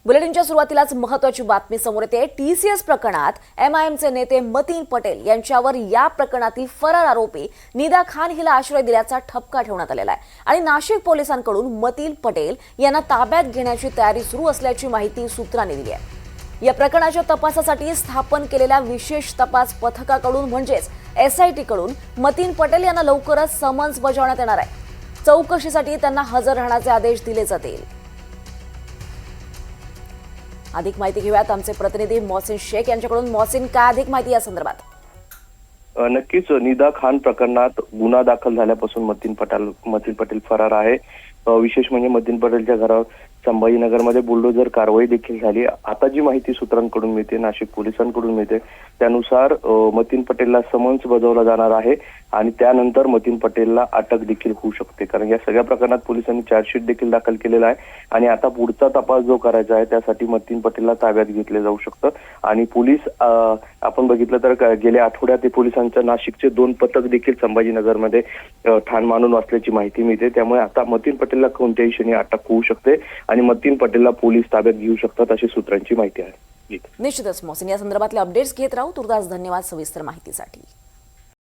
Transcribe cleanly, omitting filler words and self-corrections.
बुलेटिनच्या सुरुवातीलाच महत्त्वाची बातमी समोर येते। टीसीएस प्रकरणात एमआयएमचे नेते मतीन पटेल यांच्यावर या प्रकरणातील फरार आरोपी निदा खान हिला आश्रय दिल्याचा ठपका ठेवण्यात आलेला आहे आणि नाशिक पोलिसांकडून मतीन पटेल यांना ताब्यात घेण्याची तयारी सुरू असल्याची माहिती सूत्रांनी दिली आहे। या प्रकरणाच्या तपासासाठी स्थापन केलेल्या विशेष तपास पथकाकडून म्हणजेच एसआयटी कडून मतीन पटेल यांना लवकरच समन्स बजावण्यात येणार आहे। चौकशीसाठी त्यांना हजर राहण्याचे आदेश दिले जातील। अधिक माहिती घेऊयात आमचे प्रतिनिधी मोहसिन शेख यांच्याकडून। मोहसिन, काय अधिक माहिती या संदर्भात? नक्कीच निदा खान प्रकरणात गुन्हा दाखल झाल्यापासून मतीन पटेल फरार आहे। विशेष म्हणजे मतीन पटेलच्या घरावर संभाजीनगरमध्ये बुलडोजर कारवाई देखील झाली। आता जी माहिती सूत्रांकडून मिळते, नाशिक पोलिसांकडून मिळते, त्यानुसार मतीन पटेलला समन्स बजावला जाणार आहे आणि त्यानंतर मतीन पटेलला अटक देखील होऊ शकते। कारण या सगळ्या प्रकरणात पोलिसांनी चार्जशीट देखील दाखल केलेला आहे आणि आता पुढचा तपास जो करायचा आहे त्यासाठी मतीन पटेलला ताब्यात घेतले जाऊ शकतं। आणि पोलीस आपण बघितलं तर गेल्या आठवड्यात पोलिसांच्या नाशिकचे 2 पथक देखील संभाजीनगरमध्ये ठाण मानून असल्याची माहिती मिळते। त्यामुळे आता मतीन पटेलला कोणत्याही क्षणी अटक होऊ शकते आणि मतीन पटेलला पोलीस ताब्यात घेऊ शकतात अशी सूत्रांची माहिती आहे। निश्चितच मोहसिन, या संदर्भातले अपडेट्स घेत राहू। तुर्तास धन्यवाद सविस्तर माहितीसाठी।